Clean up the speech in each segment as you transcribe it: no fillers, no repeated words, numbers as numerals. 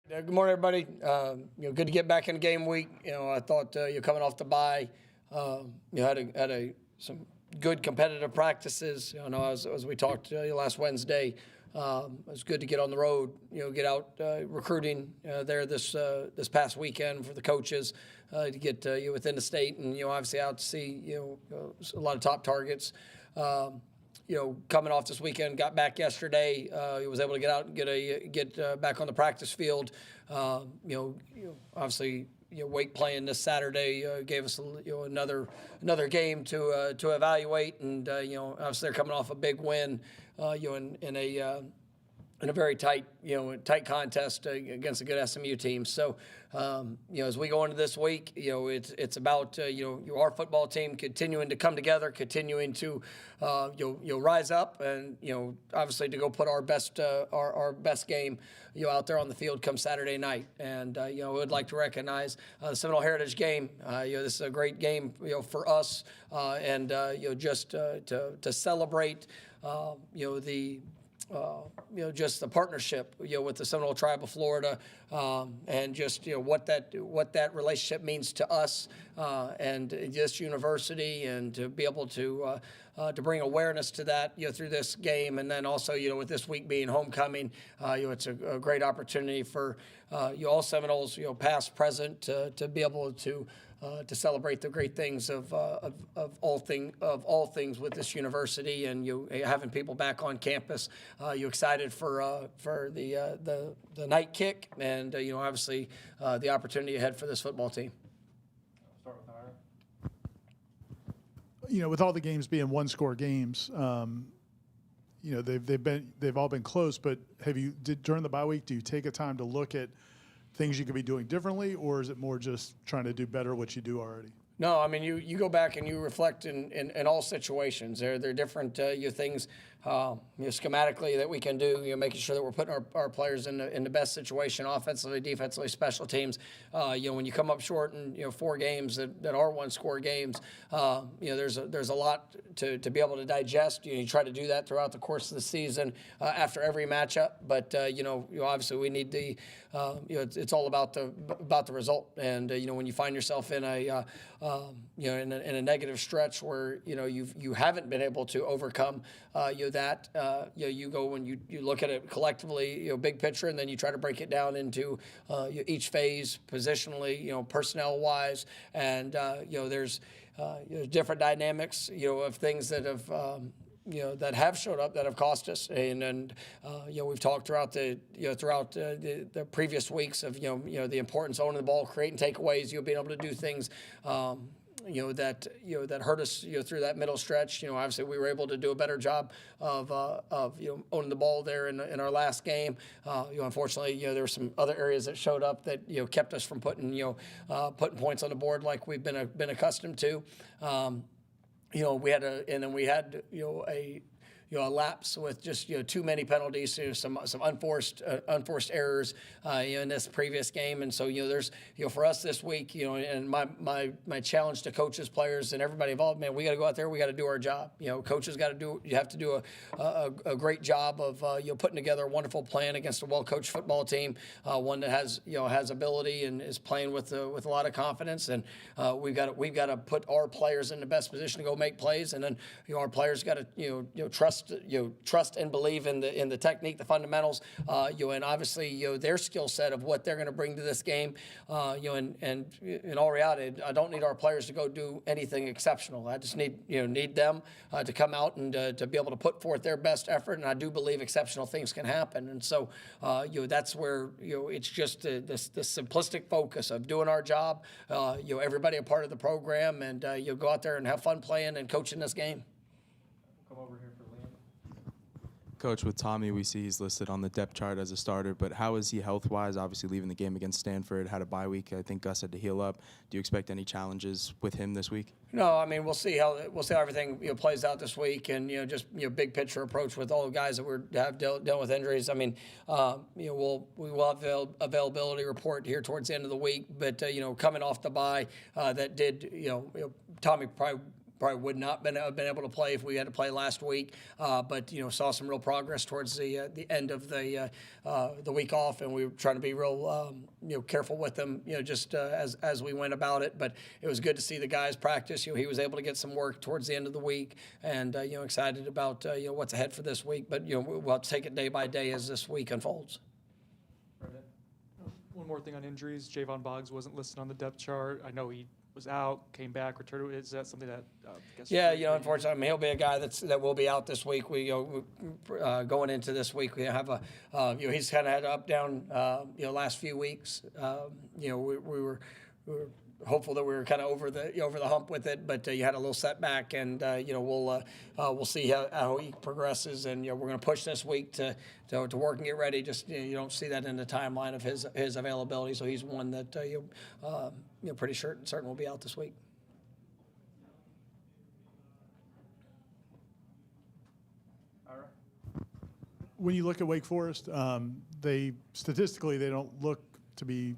Good morning, everybody. Good to get back in game week. I thought you're coming off the bye. You had some good competitive practices. As we talked last Wednesday, it was good to get on the road. Get out recruiting there this past weekend for the coaches to get you within the state, and obviously out to see a lot of top targets. Coming off this weekend, got back yesterday. He was able to get out and get back on the practice field. Obviously, Wake playing this Saturday gave us another game to evaluate, and obviously they're coming off a big win, in a very tight contest against a good SMU team. So, as we go into this week, it's about our football team continuing to come together, continuing to rise up, and obviously to go put our best game out there on the field come Saturday night. And would like to recognize the Seminole Heritage game. This is a great game for us, and just to celebrate just the partnership, with the Seminole Tribe of Florida, and just what that relationship means to us, and this university, and to be able to bring awareness to that, through this game, and then also, with this week being homecoming, it's a great opportunity for all Seminoles, past, present, to be able to celebrate the great things of all things with this university, and having people back on campus. You excited for the night kick, and obviously the opportunity ahead for this football team. Start with Ira. With all the games being one-score games, they've all been close. But during the bye week, do you take a time to look at things you could be doing differently, or is it more just trying to do better what you do already? No, I mean, you go back and you reflect in all situations. There are different things schematically that we can do, making sure that we're putting our players in the best situation, offensively, defensively, special teams. When you come up short in 4 games that are one-score games, there's a lot to be able to digest. You try to do that throughout the course of the season after every matchup. But obviously we need it's all about the result. And when you find yourself in in a negative stretch where you haven't been able to overcome that, you go and you look at it collectively, big picture, and then you try to break it down into each phase positionally, personnel wise, and there's different dynamics of things that have that have showed up that have cost us, and we've talked throughout the previous weeks of the importance of owning the ball, creating takeaways, being able to do things that hurt us through that middle stretch. Obviously we were able to do a better job of owning the ball there in our last game. Unfortunately there were some other areas that showed up that kept us from putting points on the board like we've been accustomed to. We had a lapse with just too many penalties, some unforced errors in this previous game, and so there's for us this week, and my challenge to coaches, players, and everybody involved, man, we got to go out there, we got to do our job. Coaches got to do. You have to do a great job of putting together a wonderful plan against a well-coached football team, one that has ability and is playing with a lot of confidence, and we've got to put our players in the best position to go make plays, and then our players got to trust and believe in the technique, the fundamentals, and obviously their skill set of what they're going to bring to this game, and in all reality, I don't need our players to go do anything exceptional. I just need them to come out and to be able to put forth their best effort, and I do believe exceptional things can happen. And so that's where it's just this simplistic focus of doing our job, everybody a part of the program, and go out there and have fun playing and coaching this game. Come over here for Liam. Coach, with Tommy, we see he's listed on the depth chart as a starter, but how is he health-wise? Obviously leaving the game against Stanford, had a bye week. I think Gus had to heal up. Do you expect any challenges with him this week? No, I mean, we'll see how everything plays out this week, and just big picture approach with all the guys that have dealt with injuries. I mean, we will have availability report here towards the end of the week, but coming off the bye, that did Tommy probably probably would not have been able to play if we had to play last week. But saw some real progress towards the end of the week off, and we were trying to be real careful with them, just as we went about it. But it was good to see the guys practice. He was able to get some work towards the end of the week, and excited about what's ahead for this week. But we'll have to take it day by day as this week unfolds. One more thing on injuries. Javon Boggs wasn't listed on the depth chart. I know he was out, came back, returned. Is that something that? Yeah, unfortunately, I mean, he'll be a guy that will be out this week. We going into this week, we have he's kind of had an up down last few weeks. We were hopeful that we were kind of over the hump with it, but you had a little setback, and we'll see how he progresses, and we're going to push this week to work and get ready. Just you don't see that in the timeline of his availability, so he's one that pretty certain will be out this week. When you look at Wake Forest, they statistically they don't look to be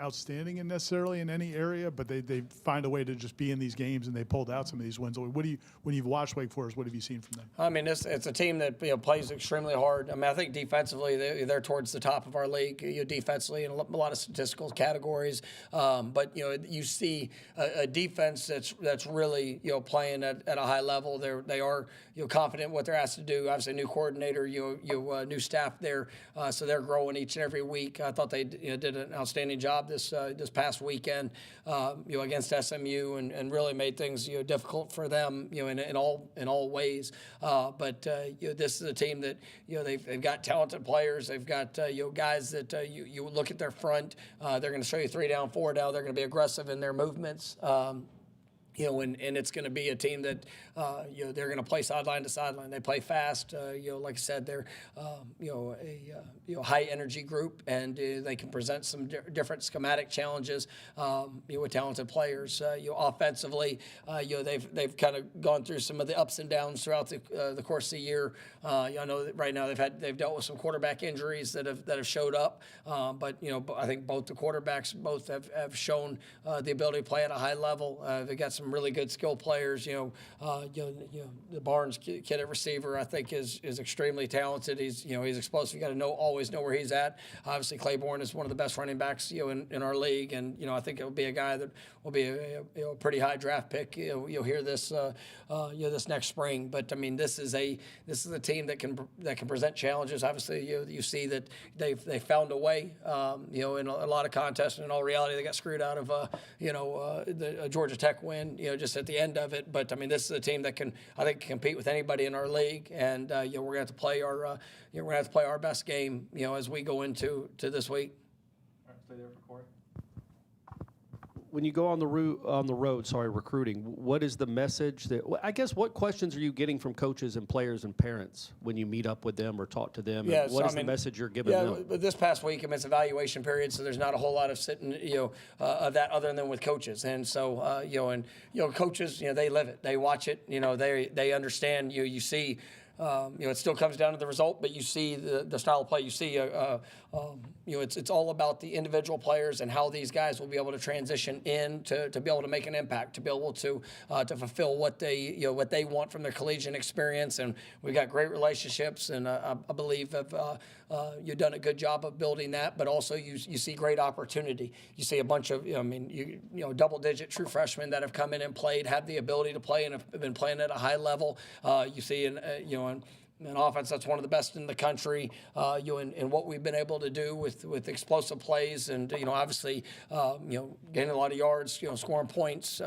outstanding necessarily in any area, but they find a way to just be in these games, and they pulled out some of these wins. When you've watched Wake Forest, what have you seen from them? I mean, it's a team that plays extremely hard. I mean, I think defensively they're towards the top of our league. Defensively in a lot of statistical categories, but you see a defense that's really playing at a high level. They are confident in what they're asked to do. Obviously, a new coordinator, new staff there, so they're growing each and every week. I thought they did an outstanding job this past weekend, against SMU, and really made things difficult for them, in all ways. But this is a team that they've got talented players. They've got guys that you look at their front. They're going to show you 3 down, 4 down. They're going to be aggressive in their movements. And it's going to be a team that, they're going to play sideline to sideline. They play fast. Like I said, they're, a high energy group, and they can present some different schematic challenges, with talented players. Offensively, they've kind of gone through some of the ups and downs throughout the course of the year. I know that right now they've dealt with some quarterback injuries that have showed up, but I think both the quarterbacks have shown the ability to play at a high level. They got some really good skill players. The Barnes kid at receiver, I think, is extremely talented. He's explosive. You got to always know where he's at. Obviously, Claiborne is one of the best running backs in our league, and I think it'll be a guy that will be a pretty high draft pick. You'll hear this this next spring. But I mean, this is a team that can present challenges. Obviously, you see that they found a way. In a lot of contests, and in all reality, they got screwed out of the Georgia Tech win. Just at the end of it. But I mean, this is a team that can, I think, compete with anybody in our league, and we're going to have to play our best game, as we go into this week. All right, stay there for Corey. When you go on the road, recruiting, what is the message that, I guess, what questions are you getting from coaches and players and parents when you meet up with them or talk to them? Yeah, what is the message you're giving them? Yeah, this past week, it's evaluation period, so there's not a whole lot of sitting, of that other than with coaches. And so, coaches, they live it, they watch it, they understand, you see. It still comes down to the result, but you see the style of play. You see, it's all about the individual players and how these guys will be able to transition in to be able to make an impact, to be able to fulfill what they want from their collegiate experience. And we've got great relationships, and I believe you've done a good job of building that. But also you see great opportunity. You see a bunch of double-digit true freshmen that have come in and played, have the ability to play, and have been playing at a high level. You see an offense that's one of the best in the country, in what we've been able to do with explosive plays, and obviously, gaining a lot of yards, scoring points.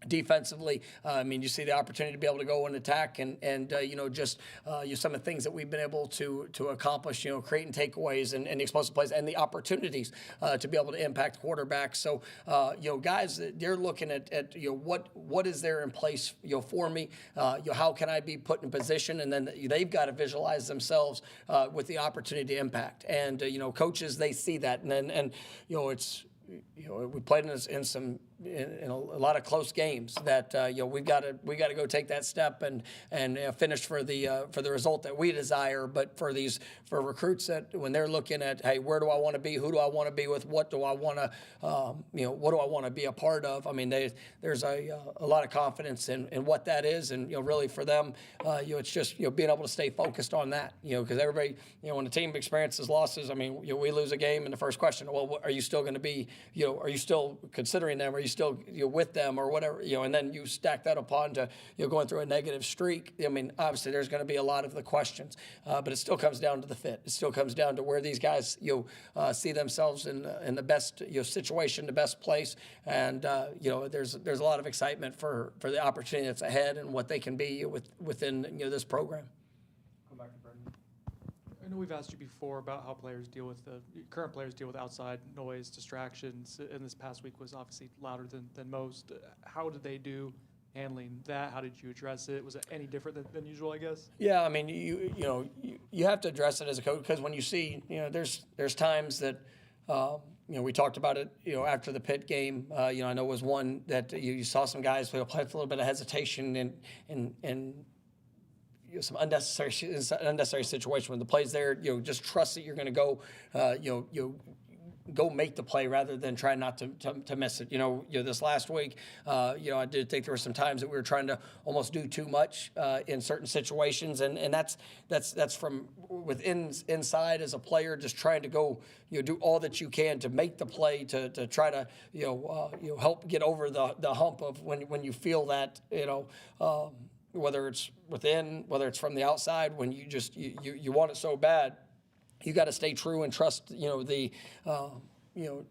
Defensively, you see the opportunity to be able to go and attack, and some of the things that we've been able to accomplish, creating takeaways and the explosive plays and the opportunities to be able to impact quarterbacks. So, guys, they're looking at what is there in place, for me, how can I be put in position, and then they've got to visualize themselves with the opportunity to impact. And coaches, they see that, and it's. We played in some in a lot of close games that we've got to go take that step and finish for the result that we desire. But for recruits that when they're looking at, hey, where do I want to be? Who do I want to be with? What do I want to what do I want to be a part of? I mean, there's a lot of confidence in what that is, and really for them, it's just being able to stay focused on that. Because everybody, when the team experiences losses, I mean, we lose a game, and the first question, well, are you still going to be, are you still considering them? Are you still with them or whatever? And then you stack that upon to going through a negative streak. I mean, obviously there's going to be a lot of the questions, but it still comes down to the fit. It still comes down to where these guys see themselves in the best situation, the best place, and there's a lot of excitement for the opportunity that's ahead and what they can be within this program. I know we've asked you before about how current players deal with outside noise, distractions, and this past week was obviously louder than most. How did they do handling that? How did you address it? Was it any different than usual, I guess? Yeah, I mean, you have to address it as a coach, because when you see, there's times that, we talked about it, after the Pitt game. I know it was one that you saw some guys play with a little bit of hesitation and some unnecessary situation when the play's there. Just trust that you're going to go, go make the play rather than try not to miss it. This last week, I did think there were some times that we were trying to almost do too much in certain situations, and that's from inside as a player, just trying to go, do all that you can to make the play to try to help get over the hump of when you feel that whether it's within, whether it's from the outside, when you just you want it so bad. You got to stay true and trust,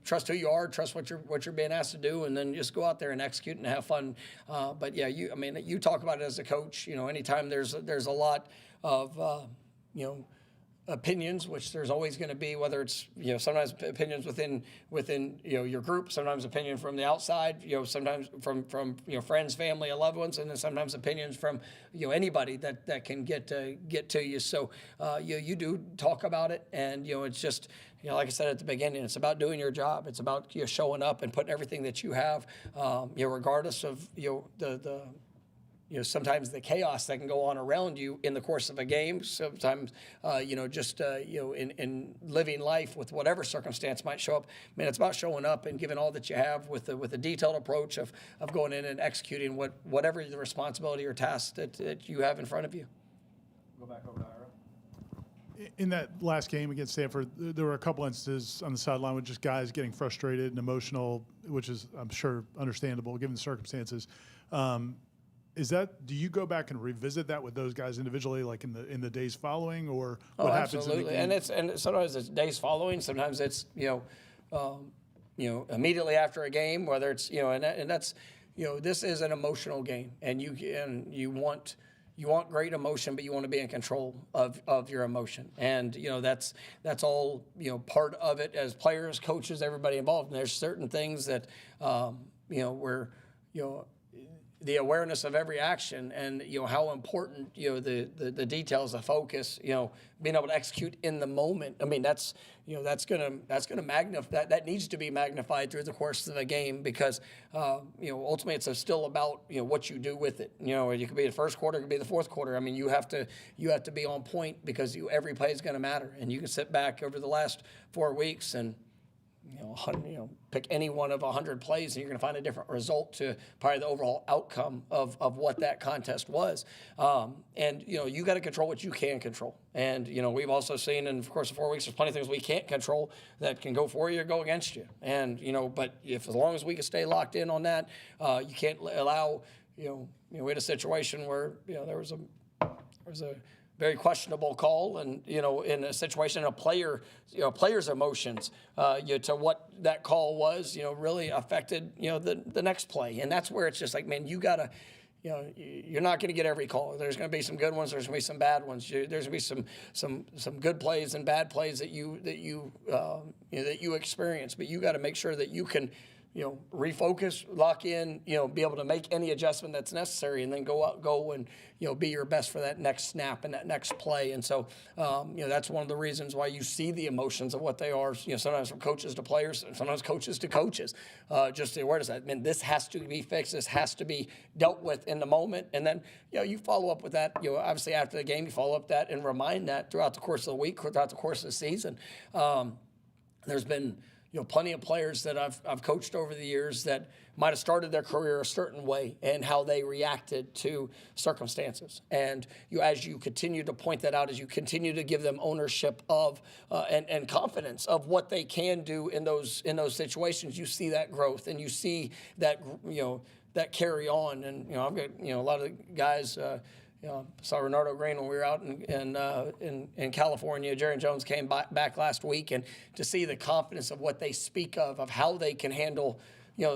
trust who you are, trust what you're being asked to do, and then just go out there and execute and have fun. But yeah, you talk about it as a coach. Anytime there's a lot of opinions, which there's always going to be, whether it's sometimes opinions within your group, sometimes opinion from the outside, sometimes from friends, family, and loved ones, and then sometimes opinions from anybody that can get to you. So you do talk about it, and it's just like I said at the beginning, it's about doing your job. It's about showing up and putting everything that you have, regardless of the sometimes the chaos that can go on around you in the course of a game. Sometimes, in living life with whatever circumstance might show up. I mean, it's about showing up and giving all that you have with a detailed approach of going in and executing whatever the responsibility or task that you have in front of you. Go back over to Ira. In that last game against Stanford, there were a couple instances on the sideline with just guys getting frustrated and emotional, which is, I'm sure, understandable given the circumstances. Do you go back and revisit that with those guys individually, like in the days following, or what happens absolutely. in the game? And sometimes it's days following, sometimes it's immediately after a game, whether it's and that's this is an emotional game, and you want great emotion, but you want to be in control of your emotion, and that's all part of it as players, coaches, everybody involved. And there's certain things that where the awareness of every action, and how important the details, the focus, being able to execute in the moment. I mean, that's gonna magnify that needs to be magnified through the course of the game, because ultimately it's still about what you do with it. You could be the first quarter, it could be the fourth quarter. I mean, you have to be on point, because every play is going to matter, and you can sit back over the last 4 weeks and pick any one of 100 plays, and you're going to find a different result to probably the overall outcome of what that contest was. And you got to control what you can control. And we've also seen, in of course, the 4 weeks, there's plenty of things we can't control that can go for you or go against you. And but as long as we can stay locked in on that, you can't allow. We had a situation where there was a very questionable call, and in a situation, a player's emotions to what that call was, really affected the next play, and that's where it's just like, man, you gotta, you're not going to get every call. There's going to be some good ones. There's going to be some bad ones. There's going to be some good plays and bad plays that you experience, but you got to make sure that you can refocus, lock in, be able to make any adjustment that's necessary, and then go and, be your best for that next snap and that next play. And so, that's one of the reasons why you see the emotions of what they are, sometimes from coaches to players, sometimes coaches to coaches, just the awareness that, man, this has to be fixed, this has to be dealt with in the moment. And then, you follow up with that, obviously after the game, you follow up that and remind that throughout the course of the week, throughout the course of the season. There's been, plenty of players that I've coached over the years that might have started their career a certain way and how they reacted to circumstances. And as you continue to point that out, as you continue to give them ownership of and confidence of what they can do in those situations, you see that growth and you see that that carry on. And I've got a lot of guys. Saw Renardo Green when we were out in California. Jerry Jones came back last week, and to see the confidence of what they speak of how they can handle,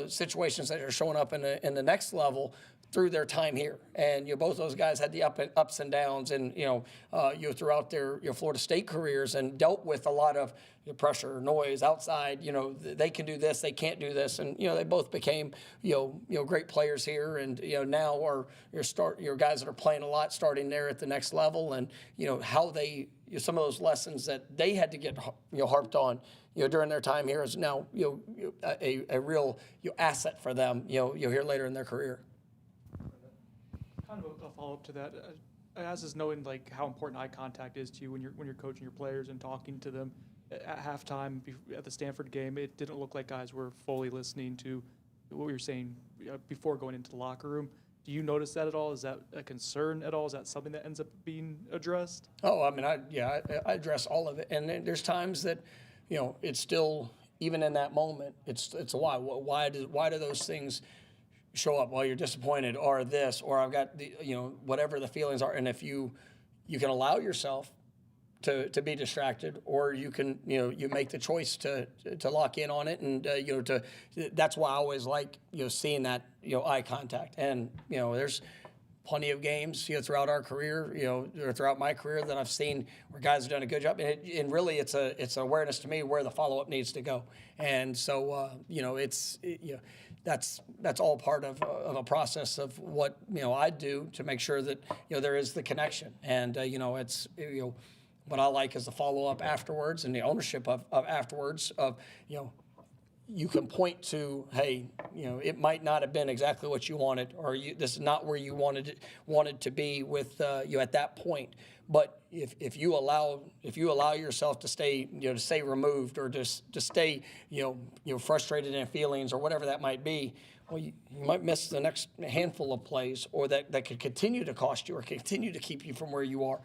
situations that are showing up in the next level through their time here. And both those guys had the ups and downs, and throughout their Florida State careers, and dealt with a lot of pressure, noise outside. They can do this, they can't do this, and they both became great players here, and now are your guys that are playing a lot, starting there at the next level, and how they some of those lessons that they had to get harped on during their time here is now a real asset for them here later in their career. Kind of a follow-up to that, as is knowing like how important eye contact is to you when you're coaching your players and talking to them. At halftime at the Stanford game, it didn't look like guys were fully listening to what you're saying before going into the locker room. Do you notice that at all? Is that a concern at all? Is that something that ends up being addressed? Oh, I mean, I address all of it, and then there's times that it's still, even in that moment, it's a why. Why do those things show up? Well, you're disappointed, or this, or I've got the whatever the feelings are, and if you can allow yourself to be distracted, or you can you make the choice to lock in on it, and that's why I always like seeing that eye contact. And there's plenty of games throughout our career, or throughout my career, that I've seen where guys have done a good job, and really it's awareness to me where the follow up needs to go. And so that's all part of a process of what I do to make sure that there is the connection, and it's what I like is the follow-up afterwards and the ownership of afterwards of, you can point to, hey, it might not have been exactly what you wanted, or this is not where you wanted to be with you at that point. But if you allow yourself to stay removed, or just to stay frustrated in feelings or whatever that might be, well, you might miss the next handful of plays, or that could continue to cost you or continue to keep you from where you are.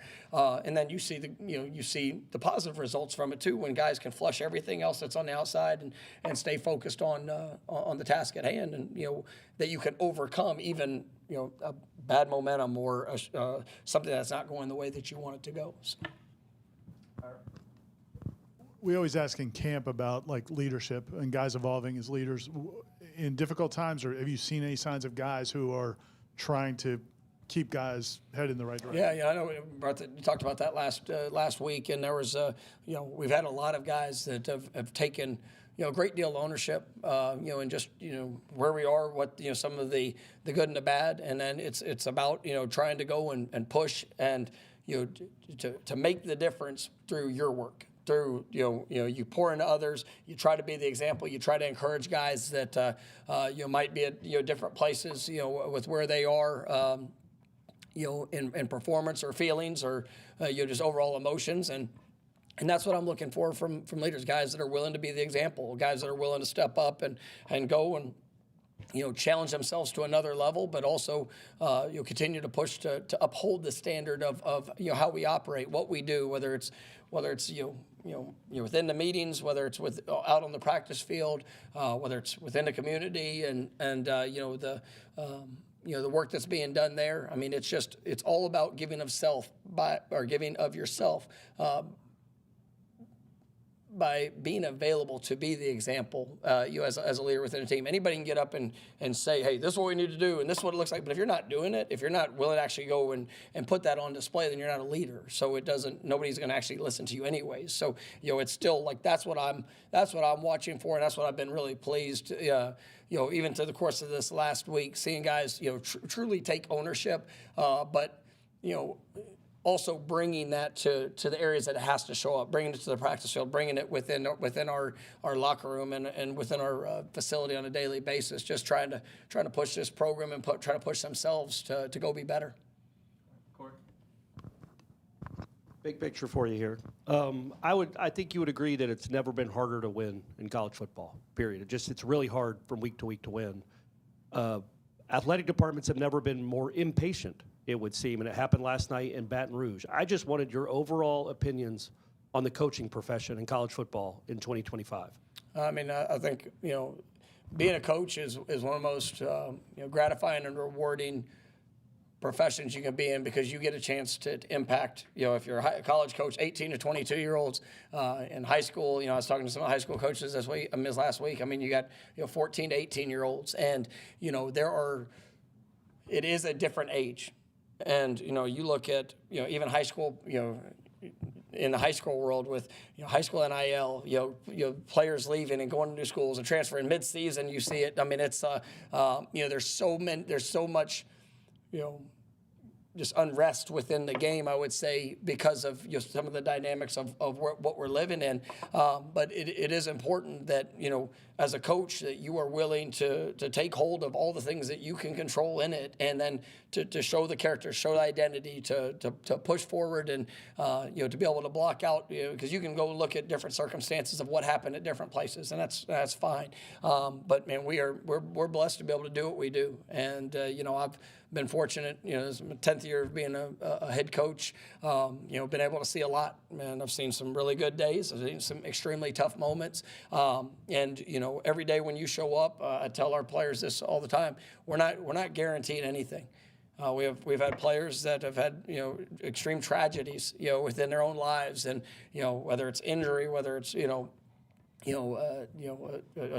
And then you see the positive results from it too, when guys can flush everything else that's on the outside and stay focused on the task at hand, and that you can overcome even a bad momentum or something that's not going the way that you want it to go. So. We always ask in camp about like leadership and guys evolving as leaders in difficult times, or have you seen any signs of guys who are trying to keep guys headed in the right direction? Yeah, I know. You talked about that last week, and there was we've had a lot of guys that have taken a great deal of ownership, and just where we are, what some of the good and the bad, and then it's about trying to go and push and to make the difference through your work. Through you pour into others, you try to be the example, you try to encourage guys that might be at different places with where they are in performance or feelings or just overall emotions, and that's what I'm looking for from leaders, guys that are willing to be the example, guys that are willing to step up and go and challenge themselves to another level, but also continue to push to uphold the standard of how we operate, what we do, whether it's within the meetings, whether it's out on the practice field, whether it's within the community, and the work that's being done there. I mean, it's all about giving of self giving of yourself by being available to be the example, as a leader within a team. Anybody can get up and say, hey, this is what we need to do, and this is what it looks like. But if you're not doing it, if you're not willing to actually go and put that on display, then you're not a leader. So nobody's going to actually listen to you anyways. So, it's still like that's what I'm watching for, and that's what I've been really pleased, even to the course of this last week, seeing guys, truly take ownership, but, also bringing that to the areas that it has to show up, bringing it to the practice field, bringing it within our locker room and within our facility on a daily basis, just trying to push this program and trying to push themselves to go be better. Big picture for you here. I think you would agree that it's never been harder to win in college football, period. It's really hard from week to week to win. Athletic departments have never been more impatient, it would seem, and it happened last night in Baton Rouge. I just wanted your overall opinions on the coaching profession in college football in 2025. I think, being a coach is one of the most gratifying and rewarding professions you can be in, because you get a chance to impact, if you're a college coach, 18 to 22-year-olds in high school. I was talking to some high school coaches this last week. You got 14 to 18-year-olds, and it is a different age. And, you look at, even high school, in the high school world with, high school NIL, players leaving and going to new schools and transferring mid-season, you see it. It's, there's so much, just unrest within the game, I would say, because of some of the dynamics of what we're living in. But it is important that, as a coach, that you are willing to take hold of all the things that you can control in it, and then to show the character, show the identity, to push forward, and to be able to block out, because you can go look at different circumstances of what happened at different places, and that's fine. But man, we're blessed to be able to do what we do, and I've been fortunate. This is my 10th year of being a head coach. Been able to see a lot, man. I've seen some really good days. I've seen some extremely tough moments. And every day when you show up, I tell our players this all the time. We're not guaranteed anything. We've had players that have had extreme tragedies within their own lives, and whether it's injury, whether it's a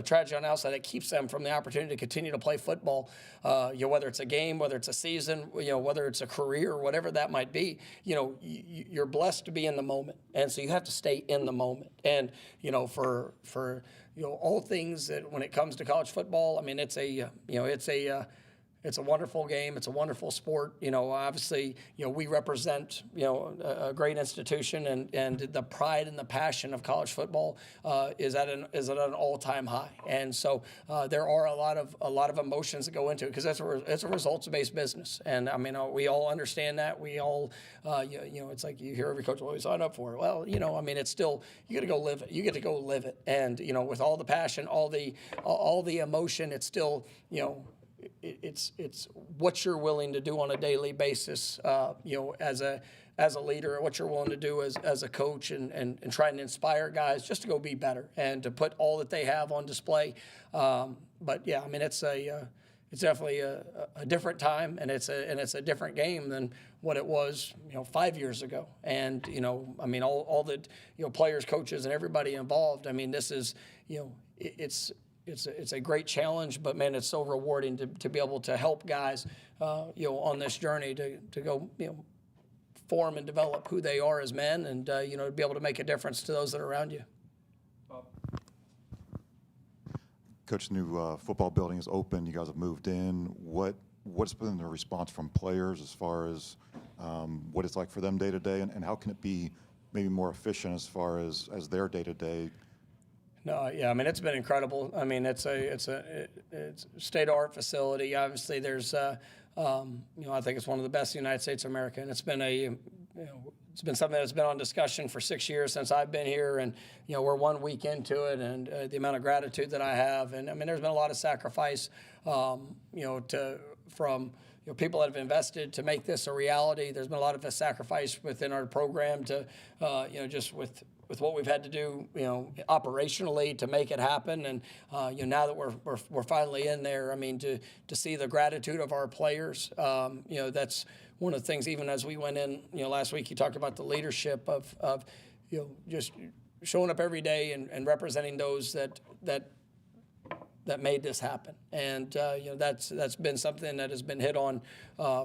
tragedy on the outside that keeps them from the opportunity to continue to play football, whether it's a game, whether it's a season, whether it's a career, whatever that might be, you're blessed to be in the moment. And so you have to stay in the moment. And, for all things that when it comes to college football, it's a wonderful game. It's a wonderful sport. Obviously, we represent, a great institution, and the pride and the passion of college football is at an all-time high. And so there are a lot of emotions that go into it, because it's a results-based business. And we all understand that. We all, it's like you hear every coach, well, we sign up for it. Well, it's still, you got to go live it. You get to go live it. And with all the passion, all the emotion, it's still, it's what you're willing to do on a daily basis, as a leader, what you're willing to do as a coach, and trying to inspire guys just to go be better and to put all that they have on display. But yeah, it's definitely a different time, and it's a different game than what it was 5 years ago. And all the players, coaches, and everybody involved. This is it's a great challenge, but man, it's so rewarding to be able to help guys, on this journey to go, form and develop who they are as men, and to be able to make a difference to those that are around you. Coach, the new football building is open. You guys have moved in. What's been the response from players as far as what it's like for them day to day, and how can it be maybe more efficient as far as their day to day? No, yeah, it's been incredible. It's a state-of-the-art facility. Obviously, there's, I think it's one of the best in the United States of America, and it's been it's been something that's been on discussion for 6 years since I've been here, and we're 1 week into it, and the amount of gratitude that I have, and there's been a lot of sacrifice, from people that have invested to make this a reality. There's been a lot of a sacrifice within our program to, just with what we've had to do, operationally to make it happen. And, now that we're finally in there, to see the gratitude of our players, that's one of the things, even as we went in, last week, you talked about the leadership of just showing up every day and representing those that made this happen. And that's been something that has been hit on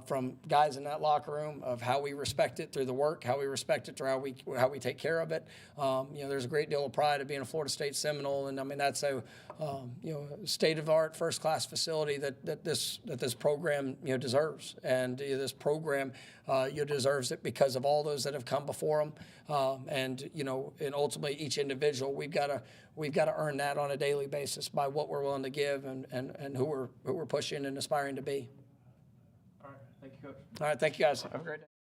from guys in that locker room of how we respect it through the work, how we respect it through how we take care of it. There's a great deal of pride of being a Florida State Seminole, and I mean that's a state-of-the-art, first-class facility that this program deserves. And this program deserves it because of all those that have come before them, and ultimately each individual we've got to earn that on a daily basis by what we're willing to give and who we're pushing and aspiring to be. All right. Thank you, Coach. All right, thank you guys. Have a great day.